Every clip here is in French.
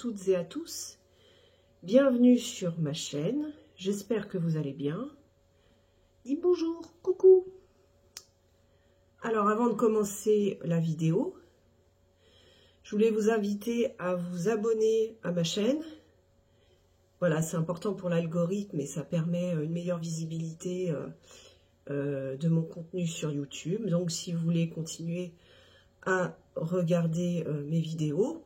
toutes et à tous, bienvenue sur ma chaîne, j'espère que vous allez bien. Dis bonjour, coucou. Alors avant de commencer la vidéo, je voulais vous inviter à vous abonner à ma chaîne. Voilà, c'est important pour l'algorithme et ça permet une meilleure visibilité de mon contenu sur YouTube. Donc si vous voulez continuer à regarder mes vidéos,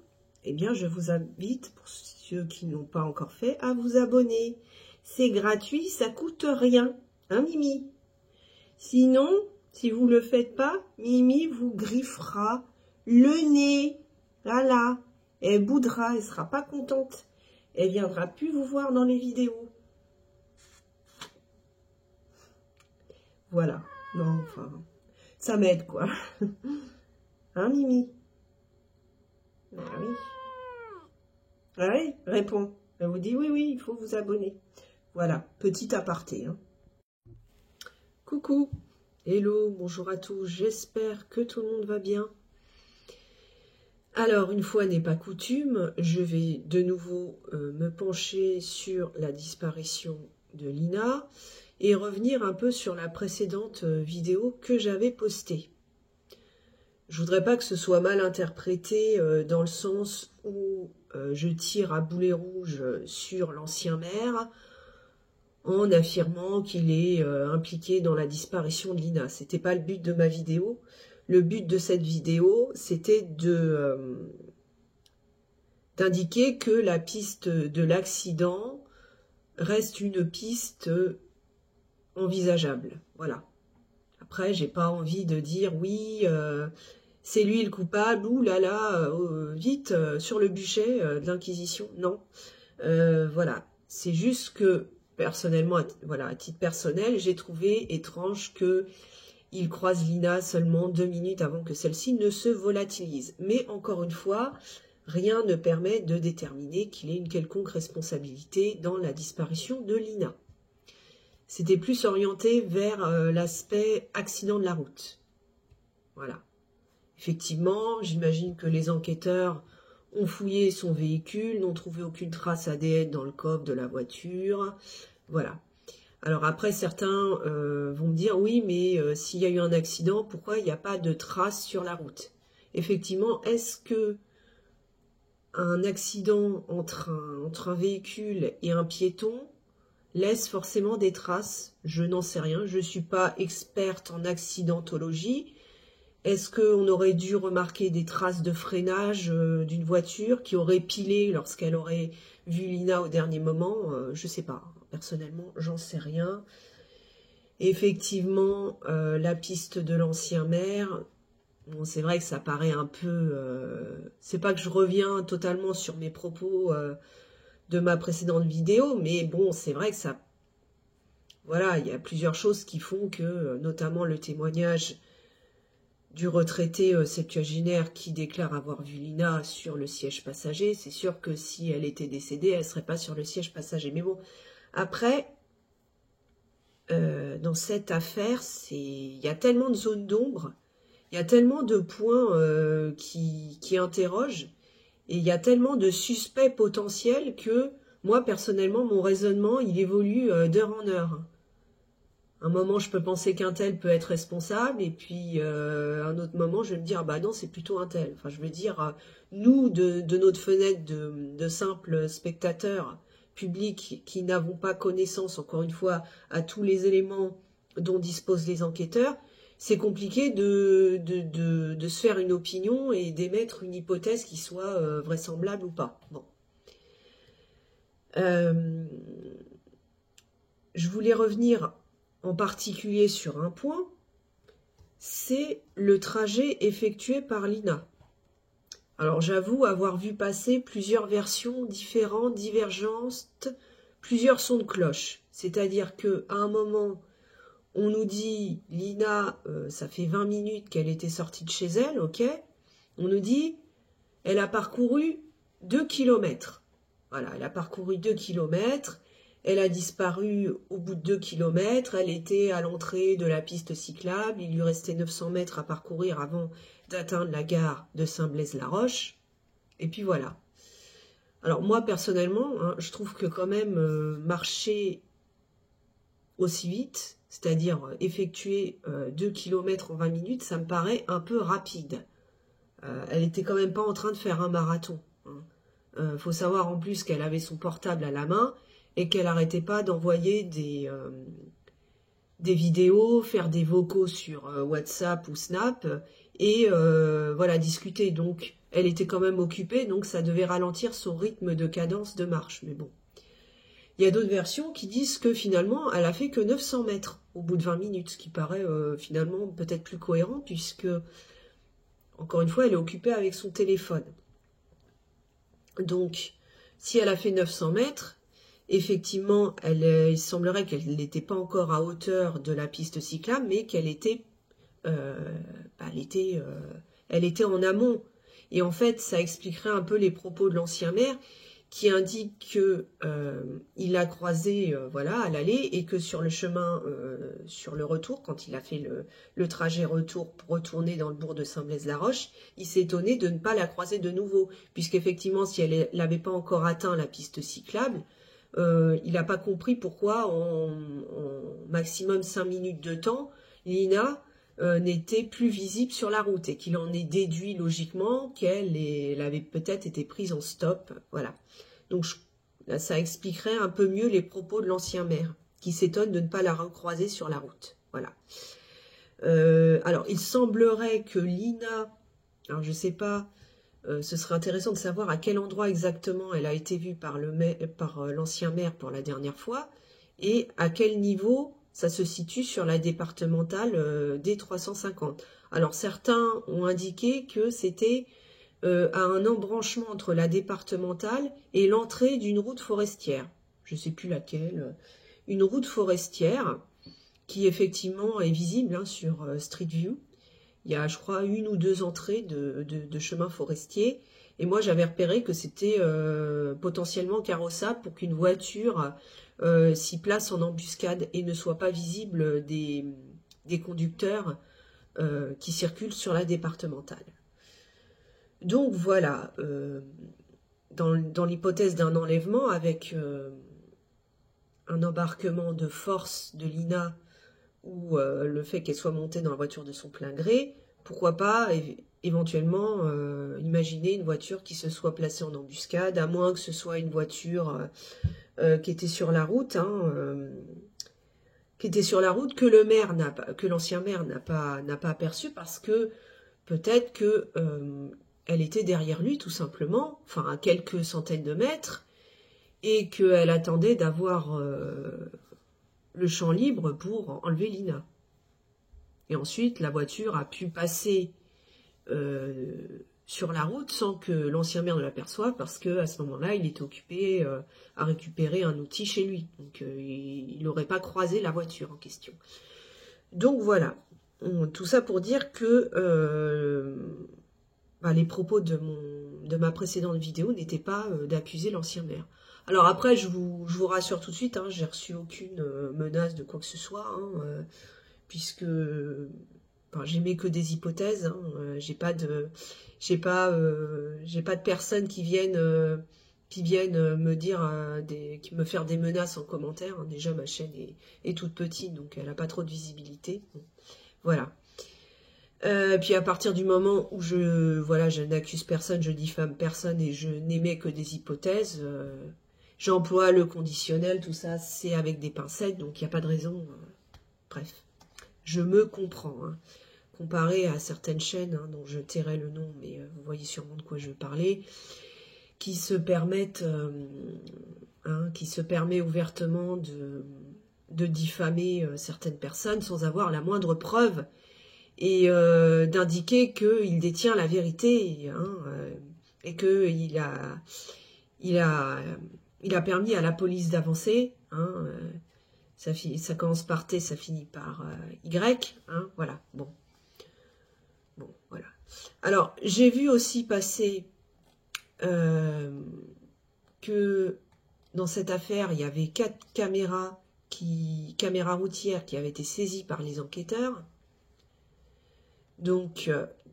eh bien je vous invite, pour ceux qui n'ont pas encore fait, à vous abonner. C'est gratuit, ça coûte rien, hein Mimi? Sinon, si vous ne le faites pas, Mimi vous griffera le nez, voilà, elle boudra, elle sera pas contente, elle viendra plus vous voir dans les vidéos. Voilà, non, enfin, ça m'aide quoi. Hein Mimi? Ah oui. Ah oui, réponds. Elle vous dit oui, oui, il faut vous abonner. Voilà, petit aparté. Hein. Coucou, hello, bonjour à tous, j'espère que tout le monde va bien. Alors, une fois n'est pas coutume, je vais de nouveau me pencher sur la disparition de Lina et revenir un peu sur la précédente vidéo que j'avais postée. Je voudrais pas que ce soit mal interprété dans le sens où je tire à boulet rouge sur l'ancien maire en affirmant qu'il est impliqué dans la disparition de Lina. C'était pas le but de ma vidéo. Le but de cette vidéo, c'était d'indiquer que la piste de l'accident reste une piste envisageable. Voilà. Après, j'ai pas envie de dire oui, c'est lui le coupable, ou là là, vite, sur le bûcher de l'Inquisition. Non. Voilà. C'est juste que, personnellement, voilà, à titre personnel, j'ai trouvé étrange qu'il croise Lina seulement 2 minutes avant que celle-ci ne se volatilise. Mais encore une fois, rien ne permet de déterminer qu'il ait une quelconque responsabilité dans la disparition de Lina. C'était plus orienté vers l'aspect accident de la route. Voilà. Effectivement, j'imagine que les enquêteurs ont fouillé son véhicule, n'ont trouvé aucune trace ADN dans le coffre de la voiture. Voilà. Alors après, certains vont me dire, oui, mais s'il y a eu un accident, pourquoi il n'y a pas de traces sur la route? Effectivement, est-ce que un accident entre un véhicule et un piéton laisse forcément des traces? Je n'en sais rien, je ne suis pas experte en accidentologie. Est-ce qu'on aurait dû remarquer des traces de freinage d'une voiture qui aurait pilé lorsqu'elle aurait vu Lina au dernier moment? Je ne sais pas, personnellement, j'en sais rien. Effectivement, la piste de l'ancien maire, bon, c'est vrai que ça paraît un peu... c'est pas que je reviens totalement sur mes propos de ma précédente vidéo, mais bon, c'est vrai que ça... Voilà, il y a plusieurs choses qui font que, notamment le témoignage du retraité septuagénaire qui déclare avoir vu Lina sur le siège passager, c'est sûr que si elle était décédée, elle ne serait pas sur le siège passager. Mais bon, après, dans cette affaire, il y a tellement de zones d'ombre, il y a tellement de points qui interrogent, et il y a tellement de suspects potentiels que, moi, personnellement, mon raisonnement, il évolue d'heure en heure. Un moment, je peux penser qu'un tel peut être responsable, et puis un autre moment, je vais me dire, ah bah non, c'est plutôt un tel. Enfin, je veux dire, nous, de notre fenêtre de simples spectateurs publics qui n'avons pas connaissance, encore une fois, à tous les éléments dont disposent les enquêteurs, c'est compliqué de se faire une opinion et d'émettre une hypothèse qui soit vraisemblable ou pas. Bon. Je voulais revenir en particulier sur un point, c'est le trajet effectué par Lina. Alors j'avoue avoir vu passer plusieurs versions différentes, divergentes, plusieurs sons de cloche. C'est-à-dire qu'à un moment, on nous dit, Lina, ça fait 20 minutes qu'elle était sortie de chez elle, ok? On nous dit, elle a parcouru 2 kilomètres. Voilà, elle a parcouru 2 kilomètres. Elle a disparu au bout de 2 kilomètres, elle était à l'entrée de la piste cyclable, il lui restait 900 mètres à parcourir avant d'atteindre la gare de Saint-Blaise-la-Roche, et puis voilà. Alors moi, personnellement, hein, je trouve que quand même marcher aussi vite, c'est-à-dire effectuer 2 km en 20 minutes, ça me paraît un peu rapide. Elle était quand même pas en train de faire un marathon. Hein. Faut savoir en plus qu'elle avait son portable à la main et qu'elle n'arrêtait pas d'envoyer des vidéos, faire des vocaux sur WhatsApp ou Snap et voilà, discuter. Donc, elle était quand même occupée, donc ça devait ralentir son rythme de cadence de marche. Mais bon, il y a d'autres versions qui disent que finalement, elle a fait que 900 mètres au bout de 20 minutes, ce qui paraît finalement peut-être plus cohérent puisque, encore une fois, elle est occupée avec son téléphone. Donc, si elle a fait 900 mètres, effectivement, il semblerait qu'elle n'était pas encore à hauteur de la piste cyclable, mais qu'elle était, elle était en amont. Et en fait, ça expliquerait un peu les propos de l'ancien maire qui indique que il l'a croisé voilà, à l'aller et que sur le chemin, sur le retour, quand il a fait le trajet retour pour retourner dans le bourg de Saint-Blaise-la-Roche, il s'est étonné de ne pas la croiser de nouveau, puisqu'effectivement, si elle n'avait pas encore atteint la piste cyclable, il n'a pas compris pourquoi en maximum 5 minutes de temps, Lina n'était plus visible sur la route et qu'il en est déduit logiquement qu'elle avait peut-être été prise en stop. Voilà. Donc là, ça expliquerait un peu mieux les propos de l'ancien maire qui s'étonne de ne pas la recroiser sur la route. Voilà. Alors, il semblerait que Lina, alors je ne sais pas, ce serait intéressant de savoir à quel endroit exactement elle a été vue par l'ancien maire pour la dernière fois et à quel niveau ça se situe sur la départementale D350. Alors certains ont indiqué que c'était à un embranchement entre la départementale et l'entrée d'une route forestière. Je ne sais plus laquelle. Une route forestière qui effectivement est visible hein, sur Street View. Il y a, je crois, 1 ou 2 entrées de chemin forestier. Et moi, j'avais repéré que c'était potentiellement carrossable pour qu'une voiture s'y place en embuscade et ne soit pas visible des conducteurs qui circulent sur la départementale. Donc voilà, dans l'hypothèse d'un enlèvement avec un embarquement de force de Lina ou le fait qu'elle soit montée dans la voiture de son plein gré, pourquoi pas éventuellement imaginer une voiture qui se soit placée en embuscade, à moins que ce soit une voiture qui était sur la route, hein, que l'ancien maire n'a pas aperçu parce que peut-être que elle était derrière lui tout simplement, enfin à quelques centaines de mètres, et qu'elle attendait d'avoir le champ libre pour enlever Lina. Et ensuite, la voiture a pu passer sur la route sans que l'ancien maire ne l'aperçoive parce qu'à ce moment-là, il était occupé à récupérer un outil chez lui. Donc, il n'aurait pas croisé la voiture en question. Donc, voilà. Tout ça pour dire que les propos de ma précédente vidéo n'étaient pas d'accuser l'ancien maire. Alors après, je vous rassure tout de suite, hein, j'ai reçu aucune menace de quoi que ce soit, hein, puisque j'émets que des hypothèses. Hein, j'ai pas de personnes qui viennent me dire qui me faire des menaces en commentaire. Hein. Déjà, ma chaîne est toute petite, donc elle n'a pas trop de visibilité. Bon, voilà. Puis à partir du moment où je n'accuse personne, je diffame personne et je n'émets que des hypothèses, j'emploie le conditionnel, tout ça, c'est avec des pincettes, donc il n'y a pas de raison. Bref, je me comprends. Hein. Comparé à certaines chaînes, hein, dont je tairai le nom, mais vous voyez sûrement de quoi je veux parler, qui se permettent, qui se permet ouvertement de diffamer certaines personnes sans avoir la moindre preuve et d'indiquer qu'il détient la vérité hein, et qu'il il a permis à la police d'avancer. Hein, ça commence par T, ça finit par Y. Hein, voilà, bon, voilà. Alors, j'ai vu aussi passer que dans cette affaire, il y avait 4 caméras routières qui avaient été saisies par les enquêteurs. Donc,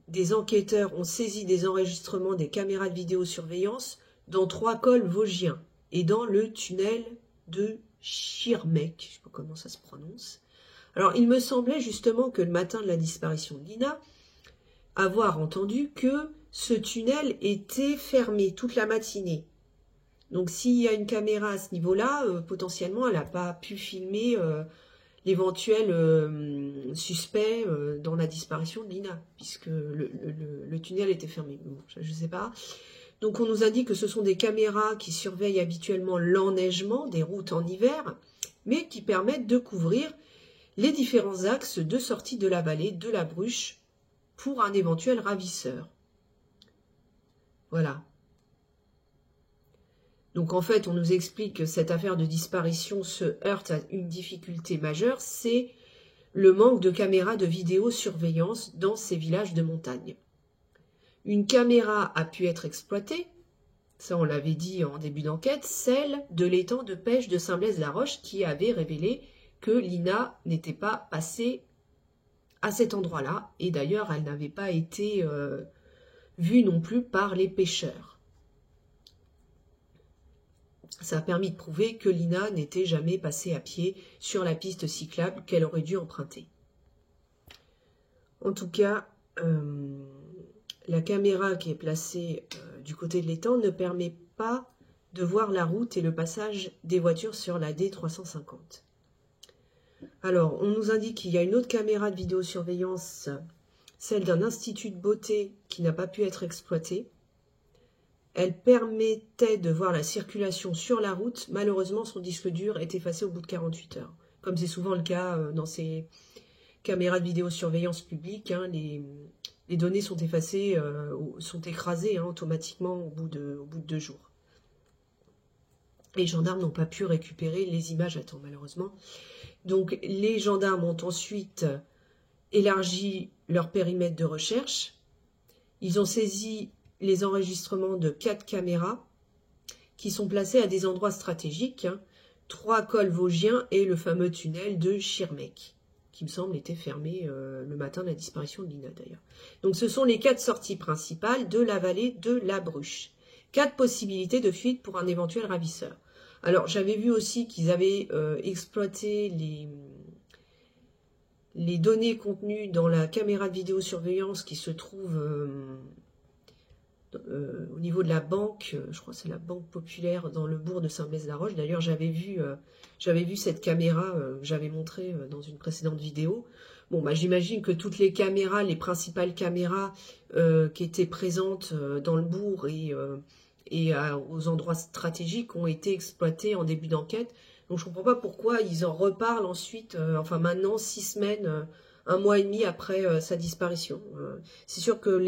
des enquêteurs ont saisi des enregistrements des caméras de vidéosurveillance dans 3 cols vosgiens et dans le tunnel de Schirmeck, je ne sais pas comment ça se prononce. Alors, il me semblait justement que le matin de la disparition de Lina, avoir entendu que ce tunnel était fermé toute la matinée. Donc, s'il y a une caméra à ce niveau-là, potentiellement, elle n'a pas pu filmer l'éventuel suspect dans la disparition de Lina, puisque le tunnel était fermé. Bon, je ne sais pas. Donc, on nous a dit que ce sont des caméras qui surveillent habituellement l'enneigement des routes en hiver, mais qui permettent de couvrir les différents axes de sortie de la vallée de la Bruche pour un éventuel ravisseur. Voilà. Donc en fait, on nous explique que cette affaire de disparition se heurte à une difficulté majeure, c'est le manque de caméras de vidéosurveillance dans ces villages de montagne. Une caméra a pu être exploitée, ça on l'avait dit en début d'enquête, celle de l'étang de pêche de Saint-Blaise-la-Roche qui avait révélé que Lina n'était pas passée à cet endroit-là, et d'ailleurs elle n'avait pas été vue non plus par les pêcheurs. Ça a permis de prouver que Lina n'était jamais passée à pied sur la piste cyclable qu'elle aurait dû emprunter. En tout cas, la caméra qui est placée du côté de l'étang ne permet pas de voir la route et le passage des voitures sur la D350. Alors, on nous indique qu'il y a une autre caméra de vidéosurveillance, celle d'un institut de beauté qui n'a pas pu être exploitée. Elle permettait de voir la circulation sur la route. Malheureusement, son disque dur est effacé au bout de 48 heures. Comme c'est souvent le cas dans ces caméras de vidéosurveillance publique, hein, les données sont effacées, sont écrasées automatiquement au bout de 2 jours. Les gendarmes n'ont pas pu récupérer les images à temps, malheureusement. Donc, les gendarmes ont ensuite élargi leur périmètre de recherche. Ils ont saisi les enregistrements de 4 caméras qui sont placées à des endroits stratégiques, 3 cols vosgiens et le fameux tunnel de Schirmeck, qui me semble était fermé le matin de la disparition de Lina d'ailleurs. Donc, ce sont les 4 sorties principales de la vallée de la Bruche. 4 possibilités de fuite pour un éventuel ravisseur. Alors, j'avais vu aussi qu'ils avaient exploité les données contenues dans la caméra de vidéosurveillance qui se trouve au niveau de la banque, je crois que c'est la Banque Populaire dans le bourg de Saint-Blaise-la-Roche. D'ailleurs, j'avais vu cette caméra que j'avais montrée dans une précédente vidéo. Bon, bah, j'imagine que toutes les caméras, les principales caméras qui étaient présentes dans le bourg et aux endroits stratégiques ont été exploités en début d'enquête. Donc je ne comprends pas pourquoi ils en reparlent ensuite, enfin maintenant 6 semaines, 1 mois et demi après sa disparition. C'est sûr que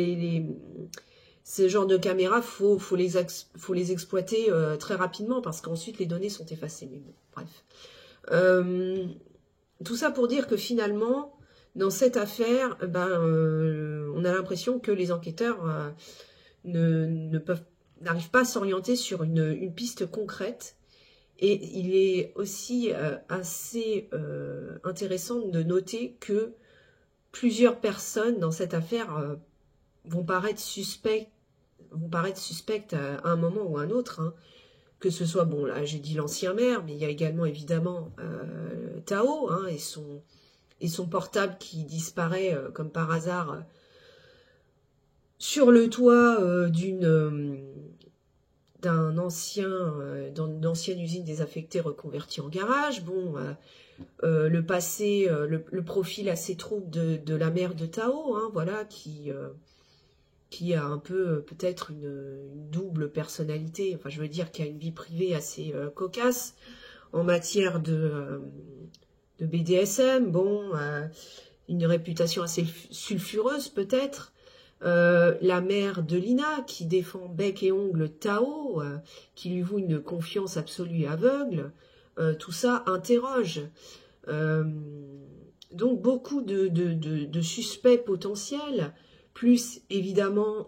ces genres de caméras, faut les exploiter très rapidement parce qu'ensuite les données sont effacées. Mais bon, bref. Tout ça pour dire que finalement, dans cette affaire, on a l'impression que les enquêteurs n'arrivent pas à s'orienter sur une piste concrète. Et il est aussi assez intéressant de noter que plusieurs personnes dans cette affaire vont paraître suspectes à un moment ou à un autre. Que ce soit, bon là j'ai dit l'ancien maire, mais il y a également évidemment Tao et son portable qui disparaît comme par hasard sur le toit d'une ancienne usine désaffectée reconvertie en garage. Bon, le passé, le profil assez trouble de la mère de Tao, voilà, qui a un peu peut-être une double personnalité, enfin je veux dire qui a une vie privée assez cocasse en matière de BDSM, bon, une réputation assez sulfureuse peut-être. La mère de Lina qui défend bec et ongle Tao, qui lui voue une confiance absolue et aveugle, tout ça interroge. Donc beaucoup de suspects potentiels, plus évidemment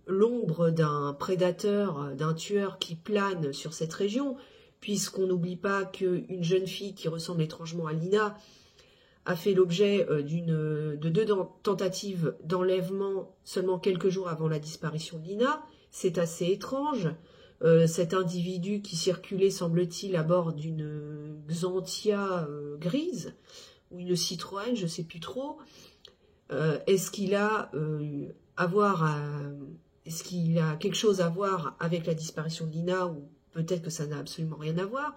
l'ombre d'un prédateur, d'un tueur qui plane sur cette région, puisqu'on n'oublie pas qu'une jeune fille qui ressemble étrangement à Lina a fait l'objet de 2 tentatives d'enlèvement seulement quelques jours avant la disparition de Lina. c'est assez étrange. Cet individu qui circulait, semble-t-il, à bord d'une Xantia grise, ou une Citroën, je ne sais plus trop, est-ce qu'il a est-ce qu'il a quelque chose à voir avec la disparition de Lina, ou peut-être que ça n'a absolument rien à voir.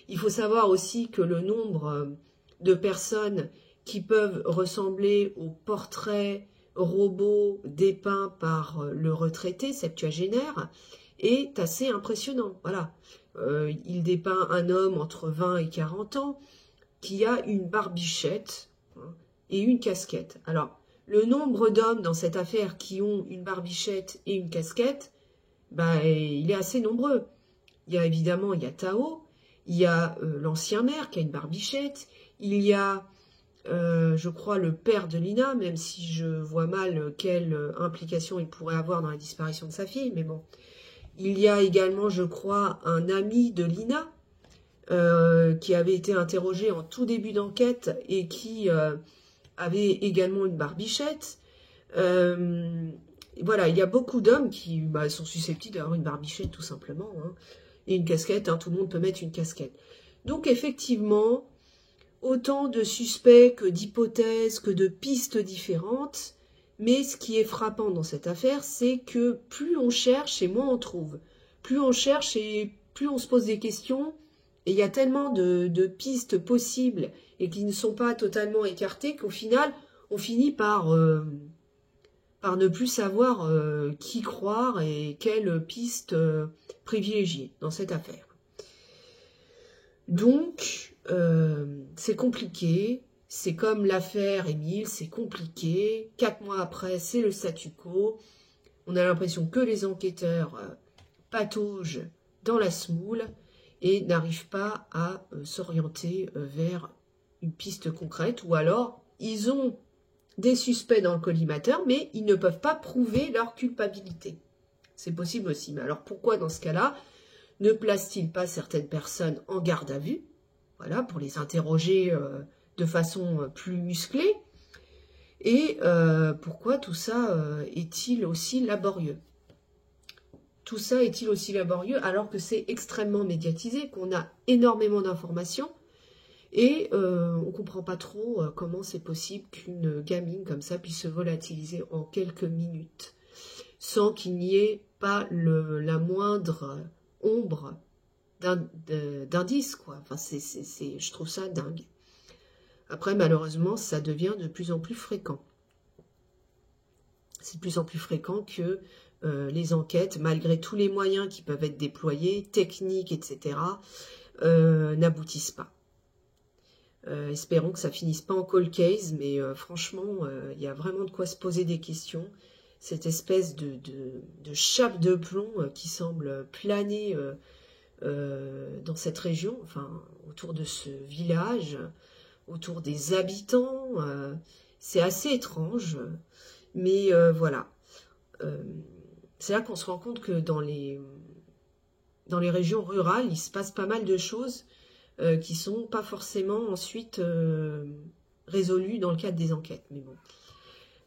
Il faut savoir aussi que le nombre de personnes qui peuvent ressembler au portrait robot dépeint par le retraité septuagénaire est assez impressionnant. Voilà. Il dépeint un homme entre 20 et 40 ans qui a une barbichette, hein, et une casquette. Alors, le nombre d'hommes dans cette affaire qui ont une barbichette et une casquette, ben, il est assez nombreux. Il y a évidemment, il y a Tao, il y a l'ancien maire qui a une barbichette, il y a, je crois, le père de Lina, même si je vois mal quelle implication il pourrait avoir dans la disparition de sa fille, mais bon. Il y a également, je crois, un ami de Lina, qui avait été interrogé en tout début d'enquête et qui avait également une barbichette. Voilà, il y a beaucoup d'hommes qui sont susceptibles d'avoir une barbichette tout simplement, hein, et une casquette, hein, tout le monde peut mettre une casquette. Donc effectivement, autant de suspects que d'hypothèses, que de pistes différentes, mais ce qui est frappant dans cette affaire, c'est que plus on cherche et moins on trouve. Plus on cherche et plus on se pose des questions, et il y a tellement de pistes possibles et qui ne sont pas totalement écartées qu'au final, on finit par ne plus savoir qui croire et quelle piste privilégier dans cette affaire. Donc, c'est compliqué. C'est comme l'affaire Émile, c'est compliqué. 4 mois après, c'est le statu quo. On a l'impression que les enquêteurs pataugent dans la semoule et n'arrivent pas à s'orienter vers une piste concrète. Ou alors, ils ont des suspects dans le collimateur, mais ils ne peuvent pas prouver leur culpabilité. C'est possible aussi. Mais alors, pourquoi dans ce cas-là ne place-t-il pas certaines personnes en garde à vue, voilà, pour les interroger de façon plus musclée? Et pourquoi tout ça est-il aussi laborieux? Tout ça est-il aussi laborieux alors que c'est extrêmement médiatisé, qu'on a énormément d'informations et on ne comprend pas trop comment c'est possible qu'une gamine comme ça puisse se volatiliser en quelques minutes sans qu'il n'y ait pas la moindre ombre d'indice, quoi. Enfin, je trouve ça dingue. Après, malheureusement, ça devient de plus en plus fréquent. C'est de plus en plus fréquent que les enquêtes, malgré tous les moyens qui peuvent être déployés, techniques, etc., n'aboutissent pas. Espérons que ça finisse pas en cold case, mais franchement, il y a vraiment de quoi se poser des questions. Cette espèce de chape de plomb qui semble planer dans cette région, enfin, autour de ce village, autour des habitants, c'est assez étrange, mais voilà. C'est là qu'on se rend compte que dans les régions rurales, il se passe pas mal de choses qui sont pas forcément ensuite résolues dans le cadre des enquêtes. Mais bon.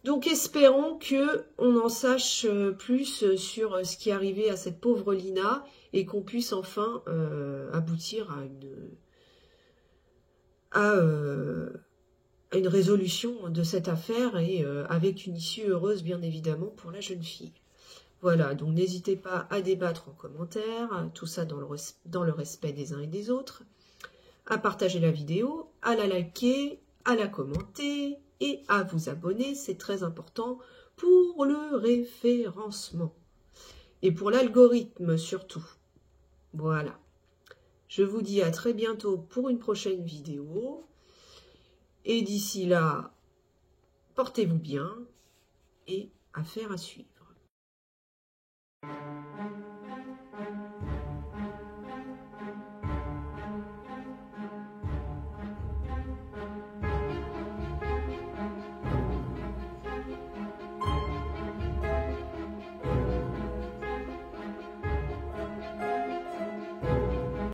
Donc espérons qu'on en sache plus sur ce qui est arrivé à cette pauvre Lina et qu'on puisse enfin aboutir à une résolution de cette affaire et avec une issue heureuse bien évidemment pour la jeune fille. Voilà, donc n'hésitez pas à débattre en commentaire, tout ça dans le respect des uns et des autres, à partager la vidéo, à la liker, à la commenter et à vous abonner, c'est très important pour le référencement et pour l'algorithme surtout. Voilà, je vous dis à très bientôt pour une prochaine vidéo et d'ici là, portez-vous bien et affaire à suivre.